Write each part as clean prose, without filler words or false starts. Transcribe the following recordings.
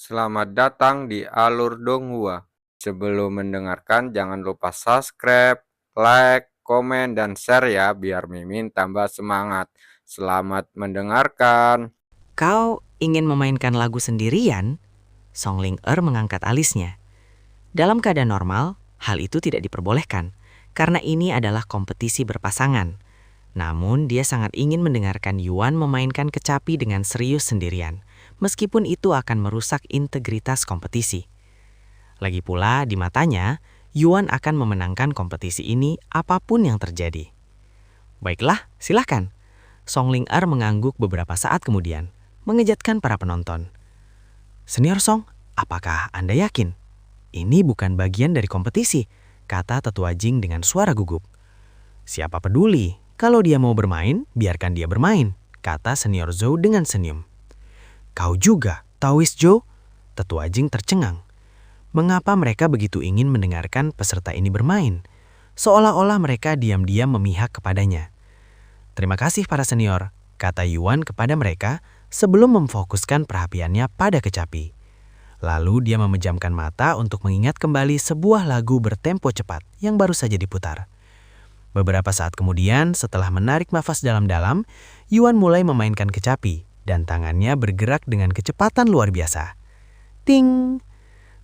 Selamat datang di Alur Donghua. Sebelum mendengarkan, jangan lupa subscribe, like, komen, dan share ya, biar Mimin tambah semangat. Selamat mendengarkan. Kau ingin memainkan lagu sendirian? Song Ling-er mengangkat alisnya. Dalam keadaan normal, hal itu tidak diperbolehkan, karena ini adalah kompetisi berpasangan. Namun dia sangat ingin mendengarkan Yuan memainkan kecapi dengan serius sendirian, meskipun itu akan merusak integritas kompetisi. Lagi pula di matanya, Yuan akan memenangkan kompetisi ini apapun yang terjadi. Baiklah, silahkan. Song Ling-er mengangguk beberapa saat kemudian, mengejutkan para penonton. Senior Song, apakah Anda yakin? Ini bukan bagian dari kompetisi, kata tetua Jing dengan suara gugup. Siapa peduli, kalau dia mau bermain, biarkan dia bermain, kata senior Zhou dengan senyum. Kau juga, Taoist Zhou? Tetua Jing tercengang. Mengapa mereka begitu ingin mendengarkan peserta ini bermain? Seolah-olah mereka diam-diam memihak kepadanya. Terima kasih para senior, kata Yuan kepada mereka sebelum memfokuskan perhatiannya pada kecapi. Lalu dia memejamkan mata untuk mengingat kembali sebuah lagu bertempo cepat yang baru saja diputar. Beberapa saat kemudian, setelah menarik nafas dalam-dalam, Yuan mulai memainkan kecapi dan tangannya bergerak dengan kecepatan luar biasa. Ting!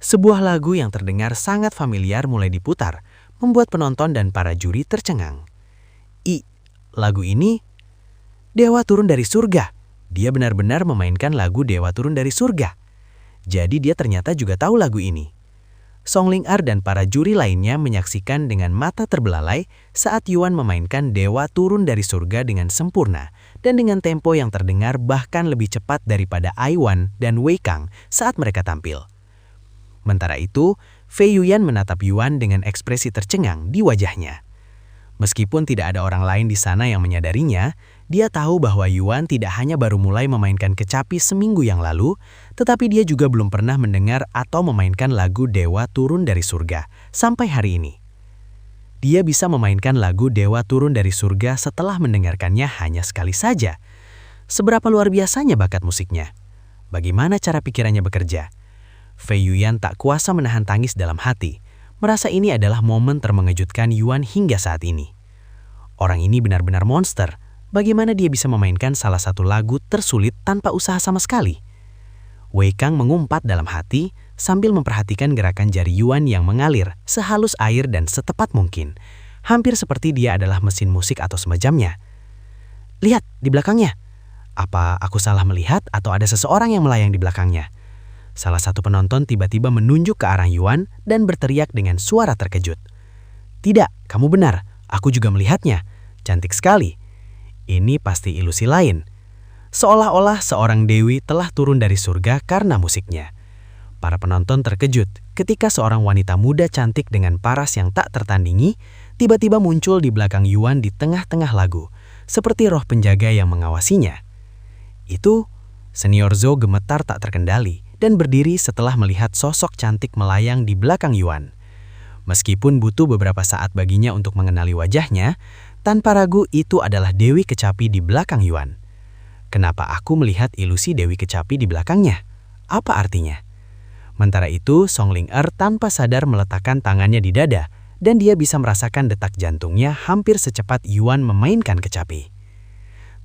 Sebuah lagu yang terdengar sangat familiar mulai diputar, membuat penonton dan para juri tercengang. Lagu ini, Dewa Turun dari Surga. Dia benar-benar memainkan lagu Dewa Turun dari Surga. Jadi dia ternyata juga tahu lagu ini. Song Ling-er dan para juri lainnya menyaksikan dengan mata terbelalai saat Yuan memainkan Dewa Turun dari Surga dengan sempurna dan dengan tempo yang terdengar bahkan lebih cepat daripada Aiwan dan Wei Kang saat mereka tampil. Sementara itu, Fei Yuyan menatap Yuan dengan ekspresi tercengang di wajahnya. Meskipun tidak ada orang lain di sana yang menyadarinya, dia tahu bahwa Yuan tidak hanya baru mulai memainkan kecapi seminggu yang lalu, tetapi dia juga belum pernah mendengar atau memainkan lagu Dewa Turun dari Surga sampai hari ini. Dia bisa memainkan lagu Dewa Turun dari Surga setelah mendengarkannya hanya sekali saja. Seberapa luar biasanya bakat musiknya? Bagaimana cara pikirannya bekerja? Fei Yuyan tak kuasa menahan tangis dalam hati. Merasa ini adalah momen termengejutkan Yuan hingga saat ini. Orang ini benar-benar monster. Bagaimana dia bisa memainkan salah satu lagu tersulit tanpa usaha sama sekali? Wei Kang mengumpat dalam hati sambil memperhatikan gerakan jari Yuan yang mengalir sehalus air dan setepat mungkin. Hampir seperti dia adalah mesin musik atau semacamnya. Lihat di belakangnya. Apa aku salah melihat atau ada seseorang yang melayang di belakangnya? Salah satu penonton tiba-tiba menunjuk ke arah Yuan dan berteriak dengan suara terkejut. Tidak, kamu benar. Aku juga melihatnya. Cantik sekali. Ini pasti ilusi lain. Seolah-olah seorang dewi telah turun dari surga karena musiknya. Para penonton terkejut ketika seorang wanita muda cantik dengan paras yang tak tertandingi tiba-tiba muncul di belakang Yuan di tengah-tengah lagu, seperti roh penjaga yang mengawasinya. Itu, senior Zhou gemetar tak terkendali dan berdiri setelah melihat sosok cantik melayang di belakang Yuan. Meskipun butuh beberapa saat baginya untuk mengenali wajahnya, tanpa ragu itu adalah Dewi Kecapi di belakang Yuan. Kenapa aku melihat ilusi Dewi Kecapi di belakangnya? Apa artinya? Sementara itu, Song Ling-er tanpa sadar meletakkan tangannya di dada, dan dia bisa merasakan detak jantungnya hampir secepat Yuan memainkan kecapi.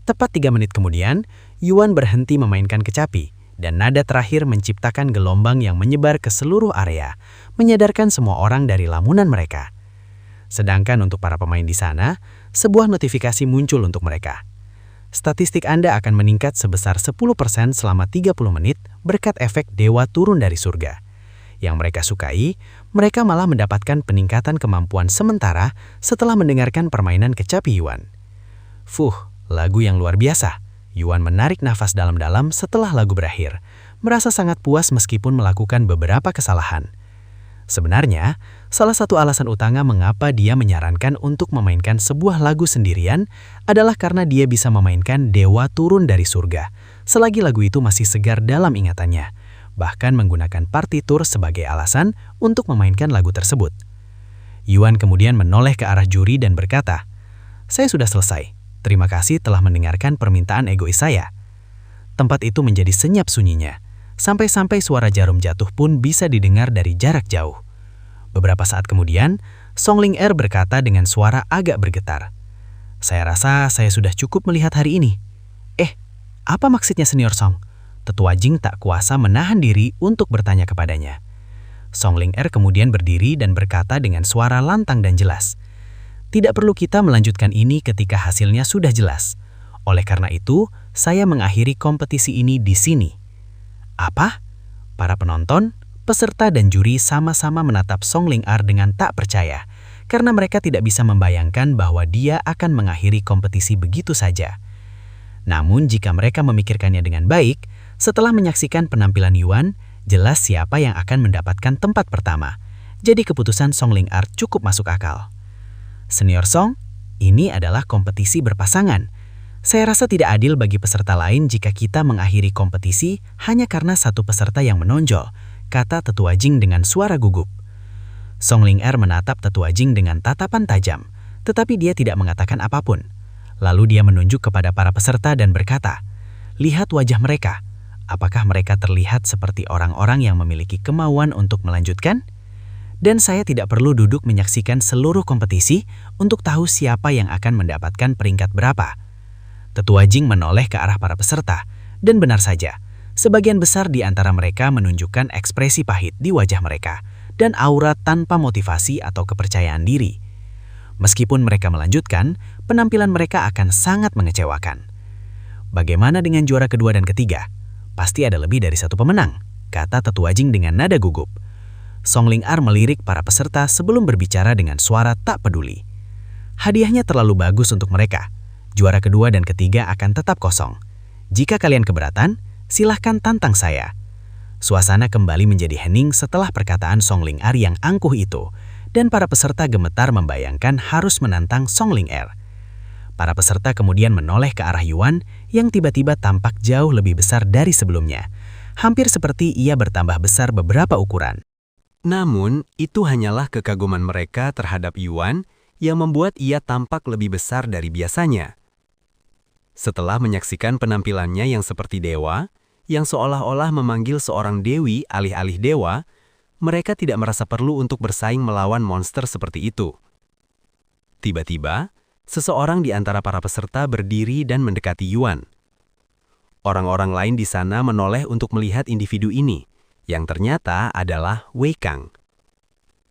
Tepat 3 menit kemudian, Yuan berhenti memainkan kecapi, dan nada terakhir menciptakan gelombang yang menyebar ke seluruh area, menyadarkan semua orang dari lamunan mereka. Sedangkan untuk para pemain di sana, sebuah notifikasi muncul untuk mereka. Statistik Anda akan meningkat sebesar 10% selama 30 menit berkat efek Dewa Turun dari Surga. Yang mereka sukai, mereka malah mendapatkan peningkatan kemampuan sementara setelah mendengarkan permainan kecapi Yuan. Lagu yang luar biasa. Yuan menarik nafas dalam-dalam setelah lagu berakhir, merasa sangat puas meskipun melakukan beberapa kesalahan. Sebenarnya, salah satu alasan utama mengapa dia menyarankan untuk memainkan sebuah lagu sendirian adalah karena dia bisa memainkan Dewa Turun dari Surga, selagi lagu itu masih segar dalam ingatannya, bahkan menggunakan partitur sebagai alasan untuk memainkan lagu tersebut. Yuan kemudian menoleh ke arah juri dan berkata, "Saya sudah selesai. Terima kasih telah mendengarkan permintaan egois saya." Tempat itu menjadi senyap sunyinya. Sampai-sampai suara jarum jatuh pun bisa didengar dari jarak jauh. Beberapa saat kemudian, Songling Er berkata dengan suara agak bergetar, "Saya rasa saya sudah cukup melihat hari ini." Apa maksudnya Senior Song? Tetua Jing tak kuasa menahan diri untuk bertanya kepadanya. Songling Er kemudian berdiri dan berkata dengan suara lantang dan jelas, "Tidak perlu kita melanjutkan ini ketika hasilnya sudah jelas. Oleh karena itu, saya mengakhiri kompetisi ini di sini." Apa? Para penonton, peserta dan juri sama-sama menatap Songling Er dengan tak percaya, karena mereka tidak bisa membayangkan bahwa dia akan mengakhiri kompetisi begitu saja. Namun jika mereka memikirkannya dengan baik, setelah menyaksikan penampilan Yuan, jelas siapa yang akan mendapatkan tempat pertama. Jadi keputusan Songling Er cukup masuk akal. Senior Song, ini adalah kompetisi berpasangan. Saya rasa tidak adil bagi peserta lain jika kita mengakhiri kompetisi hanya karena satu peserta yang menonjol, kata Tetua Jing dengan suara gugup. Songling Er menatap Tetua Jing dengan tatapan tajam, tetapi dia tidak mengatakan apapun. Lalu dia menunjuk kepada para peserta dan berkata, "Lihat wajah mereka. Apakah mereka terlihat seperti orang-orang yang memiliki kemauan untuk melanjutkan? Dan saya tidak perlu duduk menyaksikan seluruh kompetisi untuk tahu siapa yang akan mendapatkan peringkat berapa." Tetua Jing menoleh ke arah para peserta, dan benar saja, sebagian besar di antara mereka menunjukkan ekspresi pahit di wajah mereka dan aura tanpa motivasi atau kepercayaan diri. Meskipun mereka melanjutkan, penampilan mereka akan sangat mengecewakan. "Bagaimana dengan juara kedua dan ketiga? Pasti ada lebih dari satu pemenang," kata Tetua Jing dengan nada gugup. Songling Er melirik para peserta sebelum berbicara dengan suara tak peduli. "Hadiahnya terlalu bagus untuk mereka. Juara kedua dan ketiga akan tetap kosong. Jika kalian keberatan, silahkan tantang saya." Suasana kembali menjadi hening setelah perkataan Songling Er yang angkuh itu, dan para peserta gemetar membayangkan harus menantang Songling Er. Para peserta kemudian menoleh ke arah Yuan yang tiba-tiba tampak jauh lebih besar dari sebelumnya, hampir seperti ia bertambah besar beberapa ukuran. Namun, itu hanyalah kekaguman mereka terhadap Yuan yang membuat ia tampak lebih besar dari biasanya. Setelah menyaksikan penampilannya yang seperti dewa, yang seolah-olah memanggil seorang dewi alih-alih dewa, mereka tidak merasa perlu untuk bersaing melawan monster seperti itu. Tiba-tiba, seseorang di antara para peserta berdiri dan mendekati Yuan. Orang-orang lain di sana menoleh untuk melihat individu ini, yang ternyata adalah Wei Kang.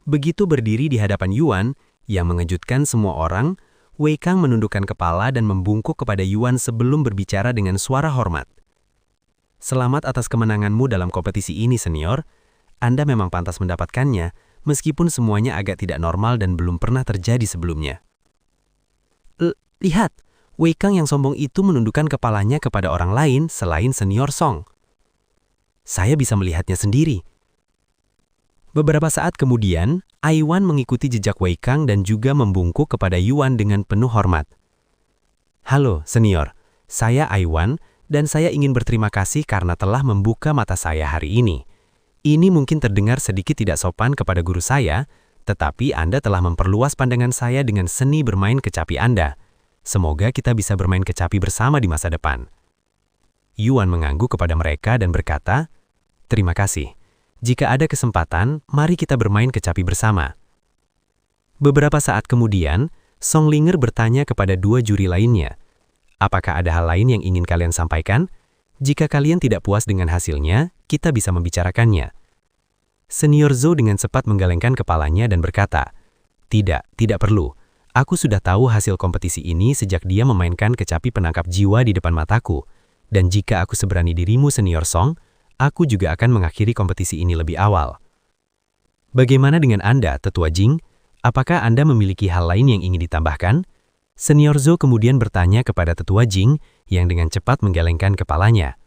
Begitu berdiri di hadapan Yuan, yang mengejutkan semua orang, Wei Kang menundukkan kepala dan membungkuk kepada Yuan sebelum berbicara dengan suara hormat. "Selamat atas kemenanganmu dalam kompetisi ini, senior. Anda memang pantas mendapatkannya, meskipun semuanya agak tidak normal dan belum pernah terjadi sebelumnya." Lihat, Wei Kang yang sombong itu menundukkan kepalanya kepada orang lain selain Senior Song. Saya bisa melihatnya sendiri. Beberapa saat kemudian, Aiwan mengikuti jejak Wei Kang dan juga membungkuk kepada Yuan dengan penuh hormat. "Halo, senior. Saya Aiwan, dan saya ingin berterima kasih karena telah membuka mata saya hari ini. Ini mungkin terdengar sedikit tidak sopan kepada guru saya, tetapi Anda telah memperluas pandangan saya dengan seni bermain kecapi Anda. Semoga kita bisa bermain kecapi bersama di masa depan." Yuan mengangguk kepada mereka dan berkata, "Terima kasih. Jika ada kesempatan, mari kita bermain kecapi bersama." Beberapa saat kemudian, Songling Er bertanya kepada dua juri lainnya, "Apakah ada hal lain yang ingin kalian sampaikan? Jika kalian tidak puas dengan hasilnya, kita bisa membicarakannya." Senior Zhou dengan cepat menggelengkan kepalanya dan berkata, tidak perlu. Aku sudah tahu hasil kompetisi ini sejak dia memainkan kecapi penangkap jiwa di depan mataku. Dan jika aku seberani dirimu Senior Song, aku juga akan mengakhiri kompetisi ini lebih awal." "Bagaimana dengan Anda, Tetua Jing? Apakah Anda memiliki hal lain yang ingin ditambahkan?" Senior Zhou kemudian bertanya kepada Tetua Jing yang dengan cepat menggelengkan kepalanya.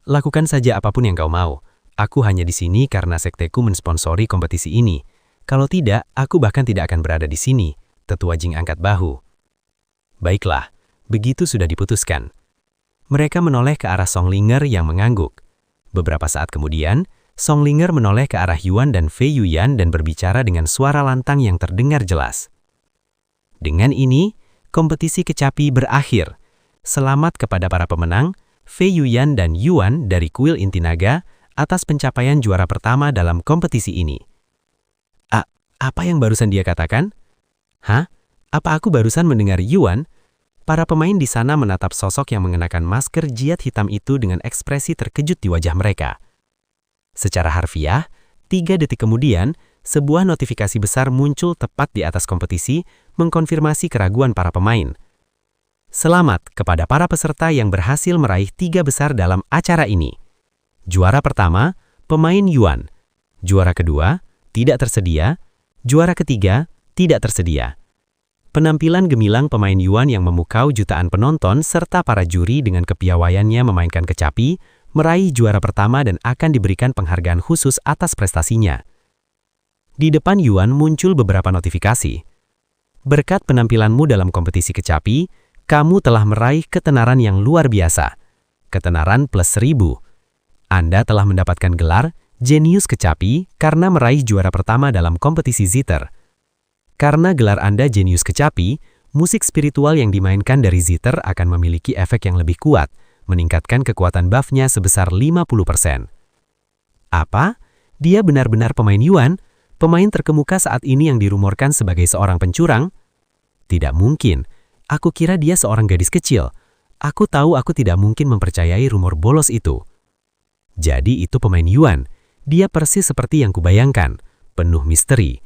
"Lakukan saja apapun yang kau mau. Aku hanya di sini karena sekteku mensponsori kompetisi ini. Kalau tidak, aku bahkan tidak akan berada di sini." Tetua Jing angkat bahu. "Baiklah, begitu sudah diputuskan." Mereka menoleh ke arah Songling Er yang mengangguk. Beberapa saat kemudian, Songling Er menoleh ke arah Yuan dan Fei Yuyan dan berbicara dengan suara lantang yang terdengar jelas. "Dengan ini, kompetisi kecapi berakhir. Selamat kepada para pemenang, Fei Yuyan dan Yuan dari Kuil Inti Naga, atas pencapaian juara pertama dalam kompetisi ini. Apa yang barusan dia katakan? Hah? Apa aku barusan mendengar Yuan? Para pemain di sana menatap sosok yang mengenakan masker jiat hitam itu dengan ekspresi terkejut di wajah mereka. Secara harfiah, 3 detik kemudian, sebuah notifikasi besar muncul tepat di atas kompetisi, mengkonfirmasi keraguan para pemain. Selamat kepada para peserta yang berhasil meraih 3 besar dalam acara ini. Juara pertama, pemain Yuan. Juara kedua, tidak tersedia. Juara ketiga, tidak tersedia. Penampilan gemilang pemain Yuan yang memukau jutaan penonton serta para juri dengan kepiawaiannya memainkan kecapi, meraih juara pertama dan akan diberikan penghargaan khusus atas prestasinya. Di depan Yuan muncul beberapa notifikasi. Berkat penampilanmu dalam kompetisi kecapi, kamu telah meraih ketenaran yang luar biasa. Ketenaran plus 1000. Anda telah mendapatkan gelar Jenius Kecapi karena meraih juara pertama dalam kompetisi Zither. Karena gelar Anda Jenius Kecapi, musik spiritual yang dimainkan dari Zither akan memiliki efek yang lebih kuat, meningkatkan kekuatan buff-nya sebesar 50%. Apa? Dia benar-benar pemain Yuan? Pemain terkemuka saat ini yang dirumorkan sebagai seorang pencurang? Tidak mungkin. Aku kira dia seorang gadis kecil. Aku tahu aku tidak mungkin mempercayai rumor bolos itu. Jadi itu pemain Yuan. Dia persis seperti yang kubayangkan, penuh misteri.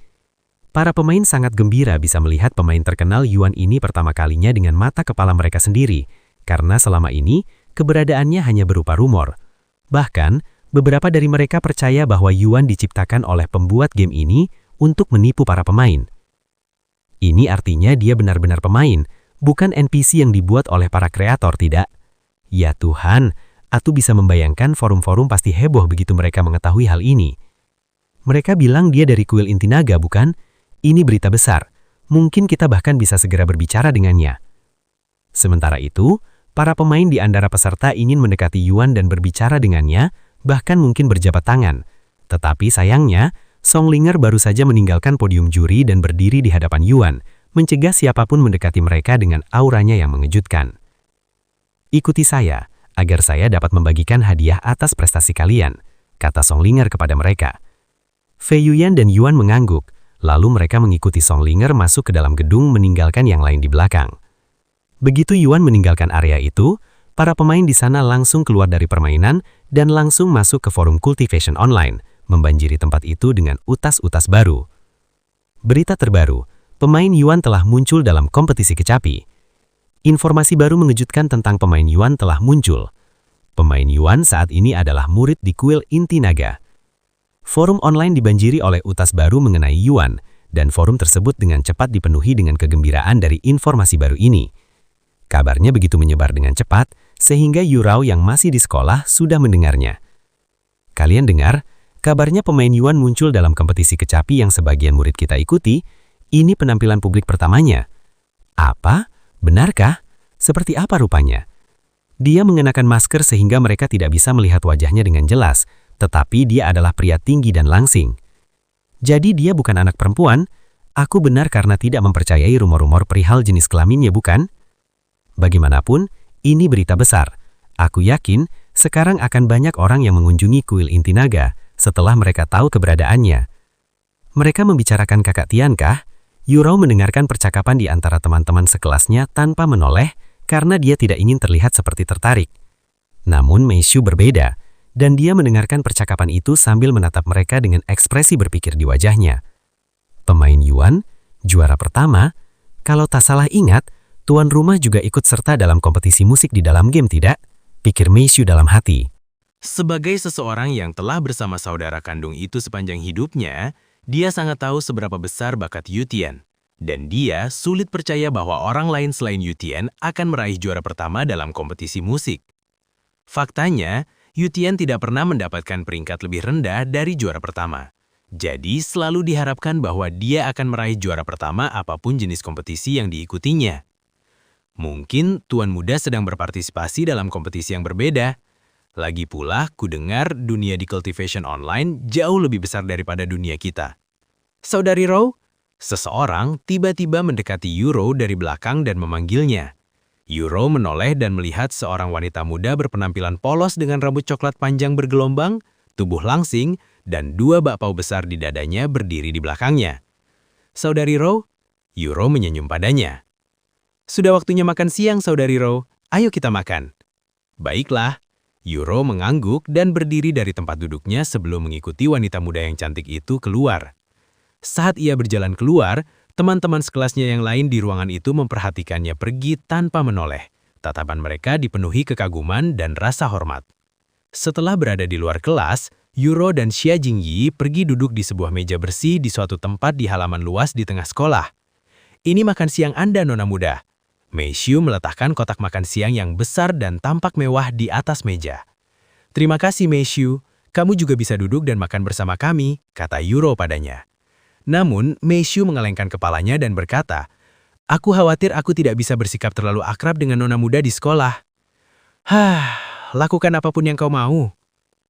Para pemain sangat gembira bisa melihat pemain terkenal Yuan ini pertama kalinya dengan mata kepala mereka sendiri, karena selama ini keberadaannya hanya berupa rumor. Bahkan, beberapa dari mereka percaya bahwa Yuan diciptakan oleh pembuat game ini untuk menipu para pemain. Ini artinya dia benar-benar pemain, bukan NPC yang dibuat oleh para kreator, tidak? Ya Tuhan, aku bisa membayangkan forum-forum pasti heboh begitu mereka mengetahui hal ini. Mereka bilang dia dari kuil inti naga, bukan? Ini berita besar. Mungkin kita bahkan bisa segera berbicara dengannya. Sementara itu, para pemain di antara peserta ingin mendekati Yuan dan berbicara dengannya, bahkan mungkin berjabat tangan. Tetapi sayangnya, Songlinger baru saja meninggalkan podium juri dan berdiri di hadapan Yuan, mencegah siapapun mendekati mereka dengan auranya yang mengejutkan. Ikuti saya, agar saya dapat membagikan hadiah atas prestasi kalian, kata Songlinger kepada mereka. Fei Yuyan dan Yuan mengangguk, lalu mereka mengikuti Songlinger masuk ke dalam gedung meninggalkan yang lain di belakang. Begitu Yuan meninggalkan area itu, para pemain di sana langsung keluar dari permainan dan langsung masuk ke forum Cultivation Online, membanjiri tempat itu dengan utas-utas baru. Berita terbaru, pemain Yuan telah muncul dalam kompetisi kecapi. Informasi baru mengejutkan tentang pemain Yuan telah muncul. Pemain Yuan saat ini adalah murid di kuil inti naga. Forum online dibanjiri oleh utas baru mengenai Yuan, dan forum tersebut dengan cepat dipenuhi dengan kegembiraan dari informasi baru ini. Kabarnya begitu menyebar dengan cepat, sehingga Yurao yang masih di sekolah sudah mendengarnya. Kalian dengar, kabarnya pemain Yuan muncul dalam kompetisi kecapi yang sebagian murid kita ikuti. Ini penampilan publik pertamanya. Apa? Benarkah? Seperti apa rupanya? Dia mengenakan masker sehingga mereka tidak bisa melihat wajahnya dengan jelas, tetapi dia adalah pria tinggi dan langsing. Jadi dia bukan anak perempuan? Aku benar karena tidak mempercayai rumor-rumor perihal jenis kelaminnya, bukan? Bagaimanapun, ini berita besar. Aku yakin sekarang akan banyak orang yang mengunjungi kuil inti naga setelah mereka tahu keberadaannya. Mereka membicarakan Kakak Tian kah? Yurao mendengarkan percakapan di antara teman-teman sekelasnya tanpa menoleh karena dia tidak ingin terlihat seperti tertarik. Namun Meishu berbeda, dan dia mendengarkan percakapan itu sambil menatap mereka dengan ekspresi berpikir di wajahnya. Pemain Yuan, juara pertama, kalau tak salah ingat, tuan rumah juga ikut serta dalam kompetisi musik di dalam game, tidak? Pikir Meishu dalam hati. Sebagai seseorang yang telah bersama saudara kandung itu sepanjang hidupnya, dia sangat tahu seberapa besar bakat Yu Tian. Dan dia sulit percaya bahwa orang lain selain Yu Tian akan meraih juara pertama dalam kompetisi musik. Faktanya, Yu Tian tidak pernah mendapatkan peringkat lebih rendah dari juara pertama. Jadi selalu diharapkan bahwa dia akan meraih juara pertama apapun jenis kompetisi yang diikutinya. Mungkin tuan muda sedang berpartisipasi dalam kompetisi yang berbeda. Lagi pula, ku dengar dunia di Cultivation Online jauh lebih besar daripada dunia kita. Saudari Rou, seseorang tiba-tiba mendekati Yurou dari belakang dan memanggilnya. Yurou menoleh dan melihat seorang wanita muda berpenampilan polos dengan rambut coklat panjang bergelombang, tubuh langsing, dan 2 bakpao besar di dadanya berdiri di belakangnya. Saudari Row, Yuro menyenyum padanya. Sudah waktunya makan siang, Saudari Row. Ayo kita makan. Baiklah. Yuro mengangguk dan berdiri dari tempat duduknya sebelum mengikuti wanita muda yang cantik itu keluar. Saat ia berjalan keluar, teman-teman sekelasnya yang lain di ruangan itu memperhatikannya pergi tanpa menoleh. Tatapan mereka dipenuhi kekaguman dan rasa hormat. Setelah berada di luar kelas, Yuro dan Xia Jingyi pergi duduk di sebuah meja bersih di suatu tempat di halaman luas di tengah sekolah. Ini makan siang Anda, Nona muda. Mei Xiu meletakkan kotak makan siang yang besar dan tampak mewah di atas meja. Terima kasih, Mei Xiu. Kamu juga bisa duduk dan makan bersama kami, kata Yuro padanya. Namun, Mei Xiu mengelengkan kepalanya dan berkata, aku khawatir aku tidak bisa bersikap terlalu akrab dengan nona muda di sekolah. Lakukan apapun yang kau mau.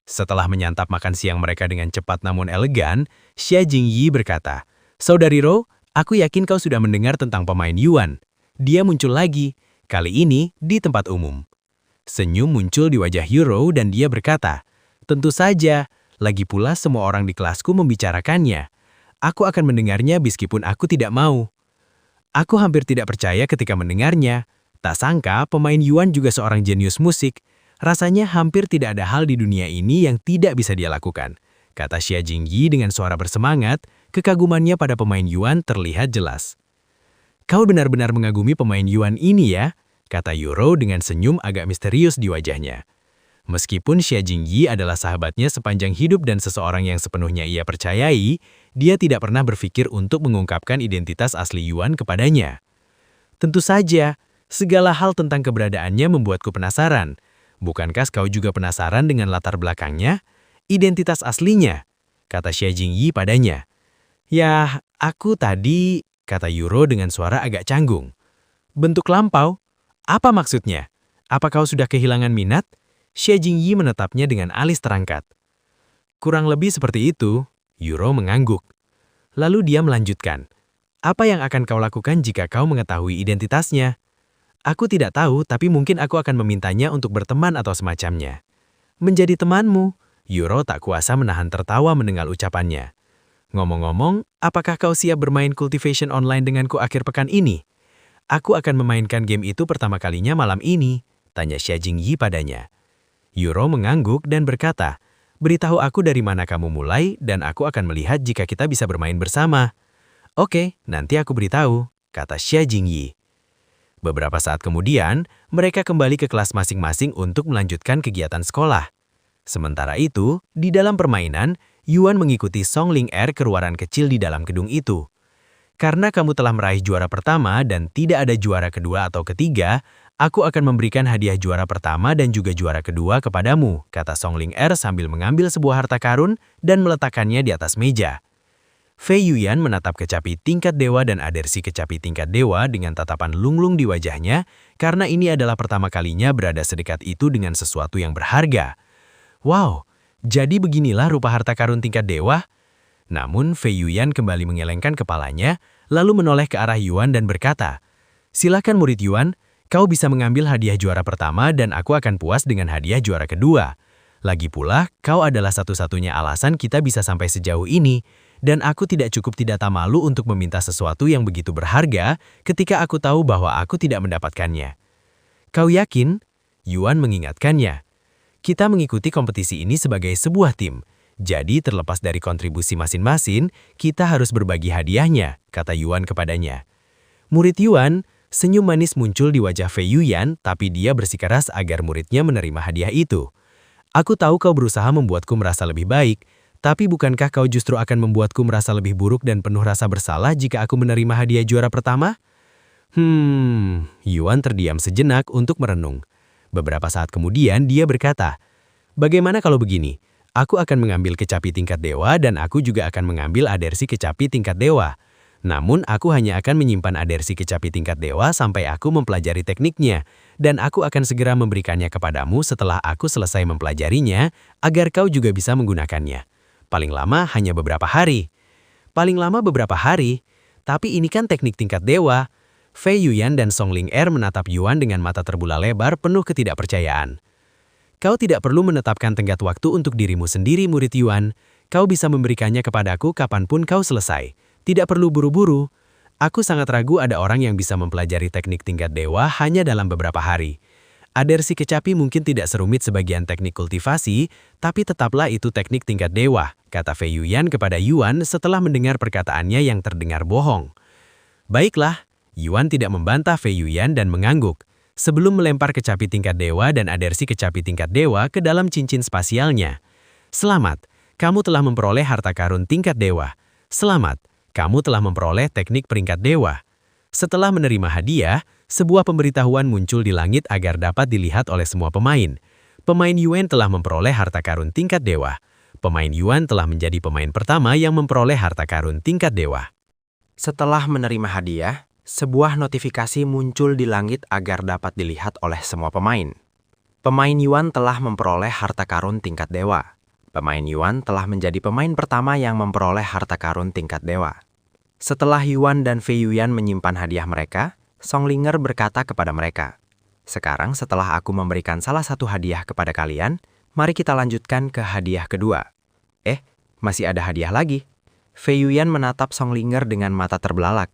Setelah menyantap makan siang mereka dengan cepat namun elegan, Xia Jingyi berkata, Saudari Row, aku yakin kau sudah mendengar tentang pemain Yuan. Dia muncul lagi, kali ini di tempat umum. Senyum muncul di wajah Yuro dan dia berkata, tentu saja, lagi pula semua orang di kelasku membicarakannya. Aku akan mendengarnya meskipun aku tidak mau. Aku hampir tidak percaya ketika mendengarnya. Tak sangka pemain Yuan juga seorang jenius musik. Rasanya hampir tidak ada hal di dunia ini yang tidak bisa dia lakukan, kata Xia Jingyi dengan suara bersemangat. Kekagumannya pada pemain Yuan terlihat jelas. Kau benar-benar mengagumi pemain Yuan ini ya, kata Yuro dengan senyum agak misterius di wajahnya. Meskipun Xia Jingyi adalah sahabatnya sepanjang hidup dan seseorang yang sepenuhnya ia percayai, dia tidak pernah berpikir untuk mengungkapkan identitas asli Yuan kepadanya. Tentu saja, segala hal tentang keberadaannya membuatku penasaran. Bukankah kau juga penasaran dengan latar belakangnya? Identitas aslinya, kata Xia Jingyi padanya. Ya, aku tadi, kata Yuro dengan suara agak canggung. Bentuk lampau? Apa maksudnya? Apa kau sudah kehilangan minat? Xia Jingyi menatapnya dengan alis terangkat. Kurang lebih seperti itu, Yuro mengangguk. Lalu dia melanjutkan. Apa yang akan kau lakukan jika kau mengetahui identitasnya? Aku tidak tahu, tapi mungkin aku akan memintanya untuk berteman atau semacamnya. Menjadi temanmu, Yuro tak kuasa menahan tertawa mendengar ucapannya. Ngomong-ngomong, apakah kau siap bermain Cultivation Online denganku akhir pekan ini? Aku akan memainkan game itu pertama kalinya malam ini, tanya Xia Jingyi padanya. Yuro mengangguk dan berkata, beritahu aku dari mana kamu mulai dan aku akan melihat jika kita bisa bermain bersama. Oke, nanti aku beritahu, kata Xia Jingyi. Beberapa saat kemudian, mereka kembali ke kelas masing-masing untuk melanjutkan kegiatan sekolah. Sementara itu, di dalam permainan, Yuan mengikuti Song Ling Er ke ruangan kecil di dalam gedung itu. Karena kamu telah meraih juara pertama dan tidak ada juara kedua atau ketiga, aku akan memberikan hadiah juara pertama dan juga juara kedua kepadamu, kata Song Ling Er sambil mengambil sebuah harta karun dan meletakkannya di atas meja. Fei Yuyan menatap kecapi tingkat dewa dan adersi kecapi tingkat dewa dengan tatapan lunglung di wajahnya karena ini adalah pertama kalinya berada sedekat itu dengan sesuatu yang berharga. Wow! Jadi beginilah rupa harta karun tingkat dewa? Namun Fei Yuyan kembali mengelengkan kepalanya, lalu menoleh ke arah Yuan dan berkata, silakan murid Yuan, kau bisa mengambil hadiah juara pertama dan aku akan puas dengan hadiah juara kedua. Lagi pula, kau adalah satu-satunya alasan kita bisa sampai sejauh ini, dan aku tidak malu untuk meminta sesuatu yang begitu berharga ketika aku tahu bahwa aku tidak mendapatkannya. Kau yakin? Yuan mengingatkannya. Kita mengikuti kompetisi ini sebagai sebuah tim, jadi terlepas dari kontribusi masing-masing, kita harus berbagi hadiahnya, kata Yuan kepadanya. Murid Yuan, senyum manis muncul di wajah Fei Yuyan, tapi dia bersikeras agar muridnya menerima hadiah itu. Aku tahu kau berusaha membuatku merasa lebih baik, tapi bukankah kau justru akan membuatku merasa lebih buruk dan penuh rasa bersalah jika aku menerima hadiah juara pertama? Yuan terdiam sejenak untuk merenung. Beberapa saat kemudian dia berkata, bagaimana kalau begini? Aku akan mengambil kecapi tingkat dewa dan aku juga akan mengambil adersi kecapi tingkat dewa. Namun aku hanya akan menyimpan adersi kecapi tingkat dewa sampai aku mempelajari tekniknya. Dan aku akan segera memberikannya kepadamu setelah aku selesai mempelajarinya agar kau juga bisa menggunakannya. Paling lama hanya beberapa hari. Paling lama beberapa hari? Tapi ini kan teknik tingkat dewa. Fei Yuyan dan Song Ling Er menatap Yuan dengan mata terbuka lebar penuh ketidakpercayaan. Kau tidak perlu menetapkan tenggat waktu untuk dirimu sendiri, murid Yuan. Kau bisa memberikannya kepadaku kapanpun kau selesai. Tidak perlu buru-buru. Aku sangat ragu ada orang yang bisa mempelajari teknik tingkat dewa hanya dalam beberapa hari. Adersi kecapi mungkin tidak serumit sebagian teknik kultivasi, tapi tetaplah itu teknik tingkat dewa, kata Fei Yuyan kepada Yuan setelah mendengar perkataannya yang terdengar bohong. Baiklah, Yuan tidak membantah Fei Yuyan dan mengangguk, sebelum melempar kecapi tingkat dewa dan adersi kecapi tingkat dewa ke dalam cincin spasialnya. Selamat, kamu telah memperoleh harta karun tingkat dewa. Selamat, kamu telah memperoleh teknik peringkat dewa. Setelah menerima hadiah, sebuah pemberitahuan muncul di langit agar dapat dilihat oleh semua pemain. Pemain Yuan telah memperoleh harta karun tingkat dewa. Pemain Yuan telah menjadi pemain pertama yang memperoleh harta karun tingkat dewa. Setelah menerima hadiah, sebuah notifikasi muncul di langit agar dapat dilihat oleh semua pemain. Pemain Yuan telah memperoleh harta karun tingkat dewa. Pemain Yuan telah menjadi pemain pertama yang memperoleh harta karun tingkat dewa. Setelah Yuan dan Fei Yuyan menyimpan hadiah mereka, Songlinger berkata kepada mereka, "Sekarang setelah aku memberikan salah satu hadiah kepada kalian, mari kita lanjutkan ke hadiah kedua." Masih ada hadiah lagi. Fei Yuyan menatap Songlinger dengan mata terbelalak.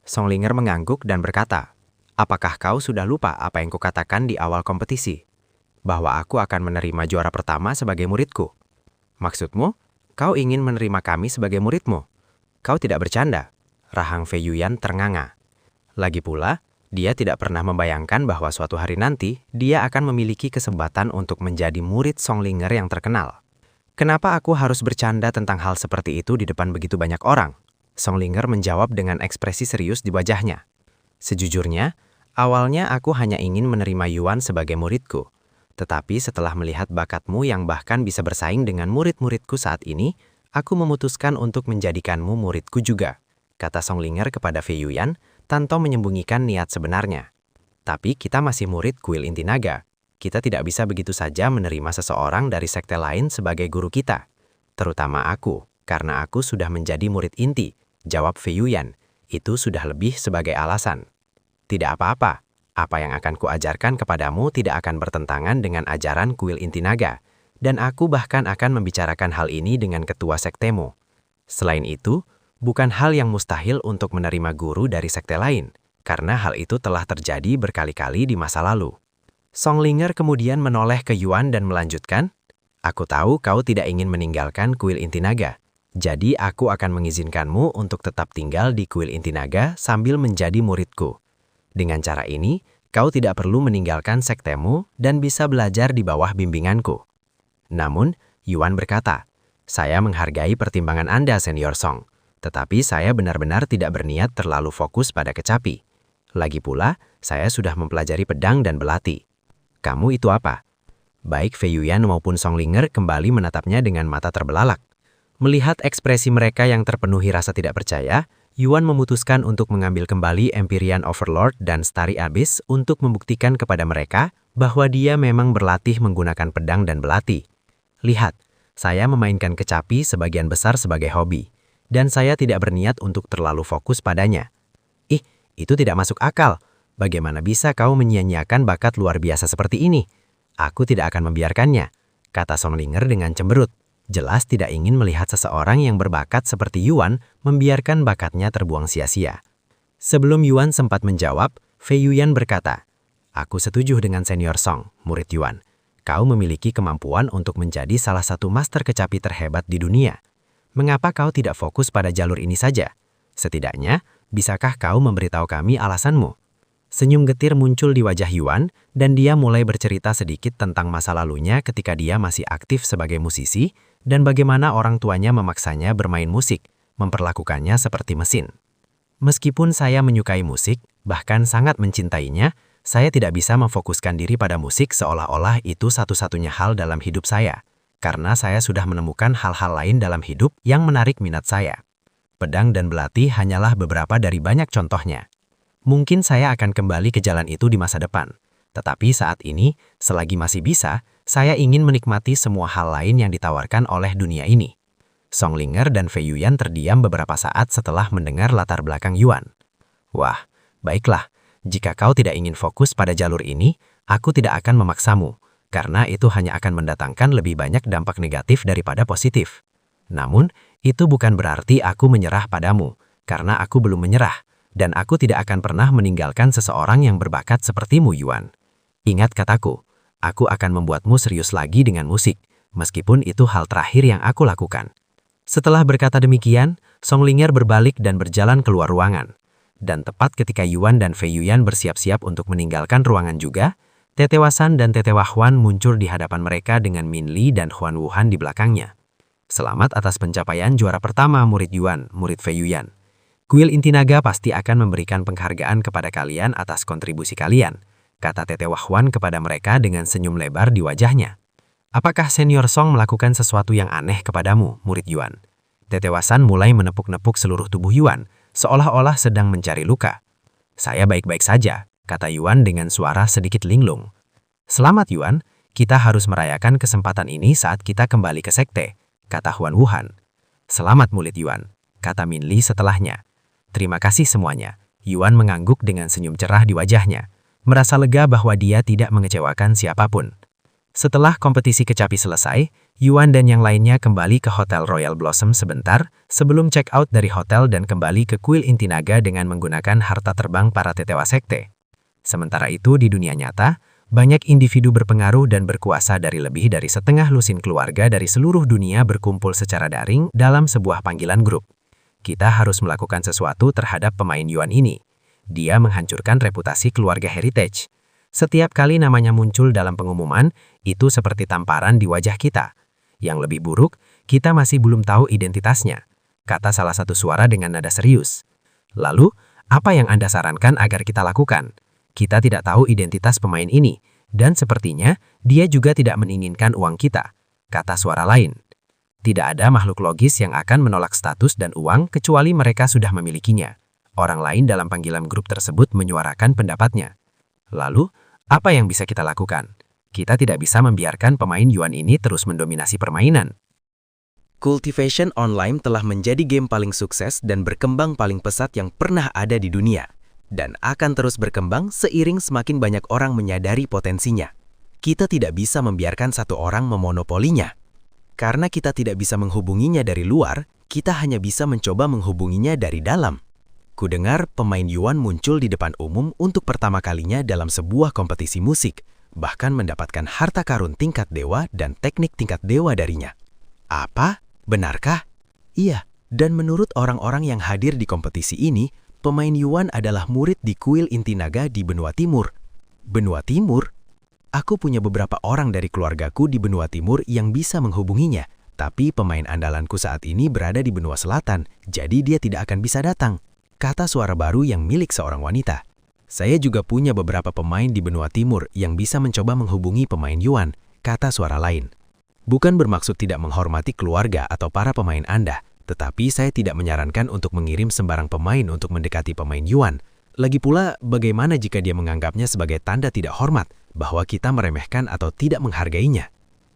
Songlinger mengangguk dan berkata, "Apakah kau sudah lupa apa yang kukatakan di awal kompetisi? Bahwa aku akan menerima juara pertama sebagai muridku. Maksudmu, kau ingin menerima kami sebagai muridmu? Kau tidak bercanda?" Rahang Fei Yuyan ternganga. Lagi pula, dia tidak pernah membayangkan bahwa suatu hari nanti, dia akan memiliki kesempatan untuk menjadi murid Songlinger yang terkenal. "Kenapa aku harus bercanda tentang hal seperti itu di depan begitu banyak orang?" Songlinger menjawab dengan ekspresi serius di wajahnya. "Sejujurnya, awalnya aku hanya ingin menerima Yuan sebagai muridku. Tetapi setelah melihat bakatmu yang bahkan bisa bersaing dengan murid-muridku saat ini, aku memutuskan untuk menjadikanmu muridku juga," kata Songlinger kepada Fei Yuyan tanpa menyembunyikan niat sebenarnya. "Tapi kita masih murid kuil inti naga. Kita tidak bisa begitu saja menerima seseorang dari sekte lain sebagai guru kita. Terutama aku, karena aku sudah menjadi murid inti," jawab Fei Yuyan. "Itu sudah lebih sebagai alasan." "Tidak apa-apa. Apa yang akan kuajarkan kepadamu tidak akan bertentangan dengan ajaran kuil inti naga. Dan aku bahkan akan membicarakan hal ini dengan ketua sektemu. Selain itu, bukan hal yang mustahil untuk menerima guru dari sekte lain, karena hal itu telah terjadi berkali-kali di masa lalu." Songlinger kemudian menoleh ke Yuan dan melanjutkan, "Aku tahu kau tidak ingin meninggalkan kuil inti naga. Jadi aku akan mengizinkanmu untuk tetap tinggal di kuil inti naga sambil menjadi muridku. Dengan cara ini, kau tidak perlu meninggalkan sektemu dan bisa belajar di bawah bimbinganku." Namun, Yuan berkata, "Saya menghargai pertimbangan Anda, Senior Song. Tetapi saya benar-benar tidak berniat terlalu fokus pada kecapi. Lagi pula, saya sudah mempelajari pedang dan belati. Kamu itu apa?" Baik Fei Yuyan maupun Songlinger kembali menatapnya dengan mata terbelalak. Melihat ekspresi mereka yang terpenuhi rasa tidak percaya, Yuan memutuskan untuk mengambil kembali Empyrean Overlord dan Starry Abyss untuk membuktikan kepada mereka bahwa dia memang berlatih menggunakan pedang dan belati. "Lihat, saya memainkan kecapi sebagian besar sebagai hobi, dan saya tidak berniat untuk terlalu fokus padanya." Itu tidak masuk akal. Bagaimana bisa kau menyia-nyiakan bakat luar biasa seperti ini?" "Aku tidak akan membiarkannya," kata Songlinger dengan cemberut. Jelas tidak ingin melihat seseorang yang berbakat seperti Yuan membiarkan bakatnya terbuang sia-sia. Sebelum Yuan sempat menjawab, Fei Yuyan berkata, "Aku setuju dengan Senior Song, murid Yuan. Kau memiliki kemampuan untuk menjadi salah satu master kecapi terhebat di dunia. Mengapa kau tidak fokus pada jalur ini saja? Setidaknya, bisakah kau memberitahu kami alasanmu?" Senyum getir muncul di wajah Yuan, dan dia mulai bercerita sedikit tentang masa lalunya ketika dia masih aktif sebagai musisi, dan bagaimana orang tuanya memaksanya bermain musik, memperlakukannya seperti mesin. "Meskipun saya menyukai musik, bahkan sangat mencintainya, saya tidak bisa memfokuskan diri pada musik seolah-olah itu satu-satunya hal dalam hidup saya, karena saya sudah menemukan hal-hal lain dalam hidup yang menarik minat saya. Pedang dan belati hanyalah beberapa dari banyak contohnya. Mungkin saya akan kembali ke jalan itu di masa depan, tetapi saat ini, selagi masih bisa, saya ingin menikmati semua hal lain yang ditawarkan oleh dunia ini." Songlinger dan Fei Yuyan terdiam beberapa saat setelah mendengar latar belakang Yuan. "Wah, baiklah. Jika kau tidak ingin fokus pada jalur ini, aku tidak akan memaksamu. karena itu hanya akan mendatangkan lebih banyak dampak negatif daripada positif. Namun, itu bukan berarti aku menyerah padamu, karena aku belum menyerah, dan aku tidak akan pernah meninggalkan seseorang yang berbakat sepertimu, Yuan. Ingat kataku, aku akan membuatmu serius lagi dengan musik, meskipun itu hal terakhir yang aku lakukan. Setelah berkata demikian, Songlinger berbalik dan berjalan keluar ruangan. Dan tepat ketika Yuan dan Fei Yuyan bersiap-siap untuk meninggalkan ruangan juga, Tetewa San dan Tetewa Huan muncul di hadapan mereka dengan Min Li dan Huan Wuhan di belakangnya. Selamat atas pencapaian juara pertama murid Yuan, murid Fei Yuyan. Kuil Inti Naga pasti akan memberikan penghargaan kepada kalian atas kontribusi kalian, kata Tetewa Huan kepada mereka dengan senyum lebar di wajahnya. Apakah Senior Song melakukan sesuatu yang aneh kepadamu, murid Yuan? Tetewa San mulai menepuk-nepuk seluruh tubuh Yuan, seolah-olah sedang mencari luka. Saya baik-baik saja, kata Yuan dengan suara sedikit linglung. Selamat Yuan, kita harus merayakan kesempatan ini saat kita kembali ke sekte, kata Huan Wuhan. Selamat murid Yuan, kata Min Li setelahnya. Terima kasih semuanya. Yuan mengangguk dengan senyum cerah di wajahnya, merasa lega bahwa dia tidak mengecewakan siapapun. Setelah kompetisi kecapi selesai, Yuan dan yang lainnya kembali ke Hotel Royal Blossom sebentar sebelum check out dari hotel dan kembali ke kuil Inti Naga dengan menggunakan harta terbang para tetewa sekte. Sementara itu di dunia nyata, banyak individu berpengaruh dan berkuasa dari lebih dari setengah lusin keluarga dari seluruh dunia berkumpul secara daring dalam sebuah panggilan grup. Kita harus melakukan sesuatu terhadap pemain Yuan ini. Dia menghancurkan reputasi keluarga Heritage. Setiap kali namanya muncul dalam pengumuman, itu seperti tamparan di wajah kita. Yang lebih buruk, kita masih belum tahu identitasnya, kata salah satu suara dengan nada serius. Lalu, apa yang Anda sarankan agar kita lakukan? Kita tidak tahu identitas pemain ini, dan sepertinya dia juga tidak menginginkan uang kita, kata suara lain. Tidak ada makhluk logis yang akan menolak status dan uang kecuali mereka sudah memilikinya. Orang lain dalam panggilan grup tersebut menyuarakan pendapatnya. Lalu, apa yang bisa kita lakukan? Kita tidak bisa membiarkan pemain Yuan ini terus mendominasi permainan. Cultivation Online telah menjadi game paling sukses dan berkembang paling pesat yang pernah ada di dunia. Dan akan terus berkembang seiring semakin banyak orang menyadari potensinya. Kita tidak bisa membiarkan satu orang memonopolinya. Karena kita tidak bisa menghubunginya dari luar, kita hanya bisa mencoba menghubunginya dari dalam. Kudengar pemain Yuan muncul di depan umum untuk pertama kalinya dalam sebuah kompetisi musik, bahkan mendapatkan harta karun tingkat dewa dan teknik tingkat dewa darinya. Apa? Benarkah? Iya, dan menurut orang-orang yang hadir di kompetisi ini, pemain Yuan adalah murid di kuil Inti Naga di Benua Timur. Benua Timur? Aku punya beberapa orang dari keluargaku di Benua Timur yang bisa menghubunginya, tapi pemain andalanku saat ini berada di Benua Selatan, jadi dia tidak akan bisa datang, kata suara baru yang milik seorang wanita. Saya juga punya beberapa pemain di Benua Timur yang bisa mencoba menghubungi pemain Yuan, kata suara lain. Bukan bermaksud tidak menghormati keluarga atau para pemain Anda, tetapi saya tidak menyarankan untuk mengirim sembarang pemain untuk mendekati pemain Yuan. Lagi pula, bagaimana jika dia menganggapnya sebagai tanda tidak hormat, bahwa kita meremehkan atau tidak menghargainya?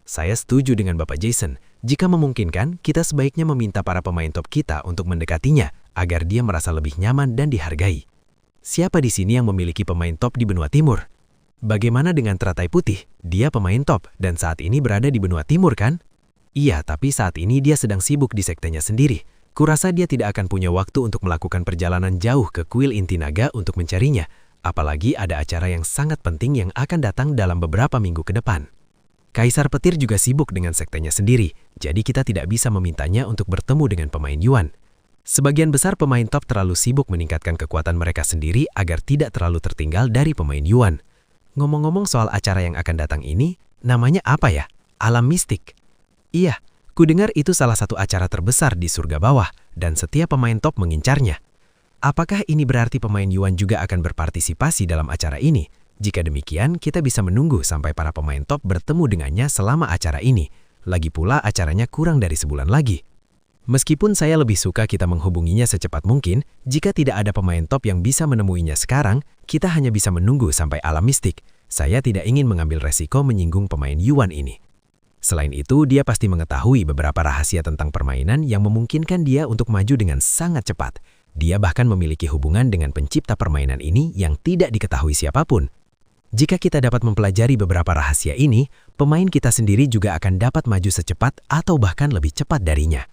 Saya setuju dengan Bapak Jason. Jika memungkinkan, kita sebaiknya meminta para pemain top kita untuk mendekatinya, agar dia merasa lebih nyaman dan dihargai. Siapa di sini yang memiliki pemain top di Benua Timur? Bagaimana dengan Teratai Putih? Dia pemain top dan saat ini berada di Benua Timur, kan? Iya, tapi saat ini dia sedang sibuk di sektenya sendiri. Kurasa dia tidak akan punya waktu untuk melakukan perjalanan jauh ke kuil Inti Naga untuk mencarinya, apalagi ada acara yang sangat penting yang akan datang dalam beberapa minggu ke depan. Kaisar Petir juga sibuk dengan sektenya sendiri, jadi kita tidak bisa memintanya untuk bertemu dengan pemain Yuan. Sebagian besar pemain top terlalu sibuk meningkatkan kekuatan mereka sendiri agar tidak terlalu tertinggal dari pemain Yuan. Ngomong-ngomong soal acara yang akan datang ini, namanya apa ya? Alam Mistik. Iya, kudengar itu salah satu acara terbesar di surga bawah, dan setiap pemain top mengincarnya. Apakah ini berarti pemain Yuan juga akan berpartisipasi dalam acara ini? Jika demikian, kita bisa menunggu sampai para pemain top bertemu dengannya selama acara ini. Lagi pula acaranya kurang dari sebulan lagi. Meskipun saya lebih suka kita menghubunginya secepat mungkin, jika tidak ada pemain top yang bisa menemuinya sekarang, kita hanya bisa menunggu sampai alam mistik. Saya tidak ingin mengambil resiko menyinggung pemain Yuan ini. Selain itu, dia pasti mengetahui beberapa rahasia tentang permainan yang memungkinkan dia untuk maju dengan sangat cepat. Dia bahkan memiliki hubungan dengan pencipta permainan ini yang tidak diketahui siapapun. Jika kita dapat mempelajari beberapa rahasia ini, pemain kita sendiri juga akan dapat maju secepat atau bahkan lebih cepat darinya.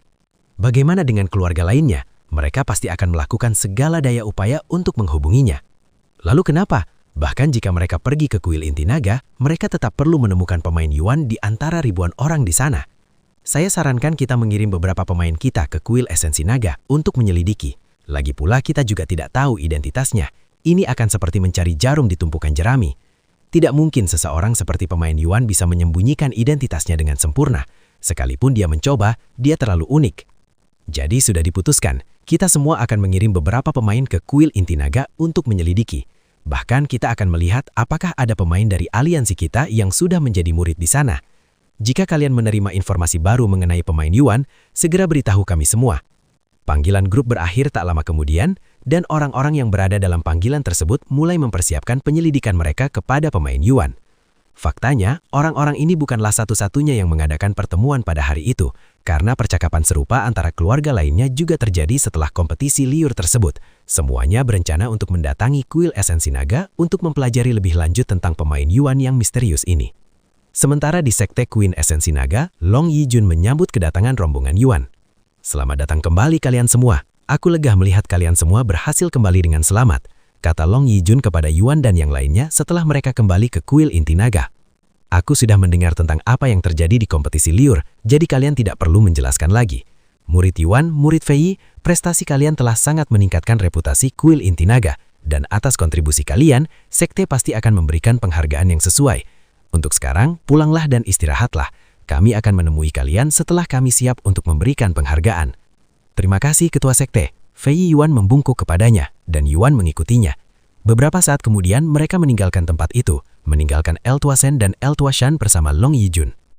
Bagaimana dengan keluarga lainnya? Mereka pasti akan melakukan segala daya upaya untuk menghubunginya. Lalu kenapa? Bahkan jika mereka pergi ke kuil inti naga, mereka tetap perlu menemukan pemain Yuan di antara ribuan orang di sana. Saya sarankan kita mengirim beberapa pemain kita ke kuil esensi naga untuk menyelidiki. Lagi pula kita juga tidak tahu identitasnya. Ini akan seperti mencari jarum di tumpukan jerami. Tidak mungkin seseorang seperti pemain Yuan bisa menyembunyikan identitasnya dengan sempurna. Sekalipun dia mencoba, dia terlalu unik. Jadi sudah diputuskan, kita semua akan mengirim beberapa pemain ke kuil inti naga untuk menyelidiki. Bahkan kita akan melihat apakah ada pemain dari aliansi kita yang sudah menjadi murid di sana. Jika kalian menerima informasi baru mengenai pemain Yuan, segera beritahu kami semua. Panggilan grup berakhir tak lama kemudian, dan orang-orang yang berada dalam panggilan tersebut mulai mempersiapkan penyelidikan mereka kepada pemain Yuan. Faktanya, orang-orang ini bukanlah satu-satunya yang mengadakan pertemuan pada hari itu, karena percakapan serupa antara keluarga lainnya juga terjadi setelah kompetisi liur tersebut. Semuanya berencana untuk mendatangi kuil esensi naga untuk mempelajari lebih lanjut tentang pemain Yuan yang misterius ini. Sementara di sekte kuil esensi naga, Long Yijun menyambut kedatangan rombongan Yuan. "Selamat datang kembali kalian semua. Aku lega melihat kalian semua berhasil kembali dengan selamat," kata Long Yijun kepada Yuan dan yang lainnya setelah mereka kembali ke kuil inti naga. "Aku sudah mendengar tentang apa yang terjadi di kompetisi liur, jadi kalian tidak perlu menjelaskan lagi. Murid Yuan, murid Fei, prestasi kalian telah sangat meningkatkan reputasi kuil inti naga, dan atas kontribusi kalian, sekte pasti akan memberikan penghargaan yang sesuai. Untuk sekarang, pulanglah dan istirahatlah. Kami akan menemui kalian setelah kami siap untuk memberikan penghargaan." "Terima kasih Ketua Sekte." Fei Yuan membungkuk kepadanya, dan Yuan mengikutinya. Beberapa saat kemudian mereka meninggalkan tempat itu, meninggalkan El Tua Shen dan El Tua Shan bersama Long Yijun.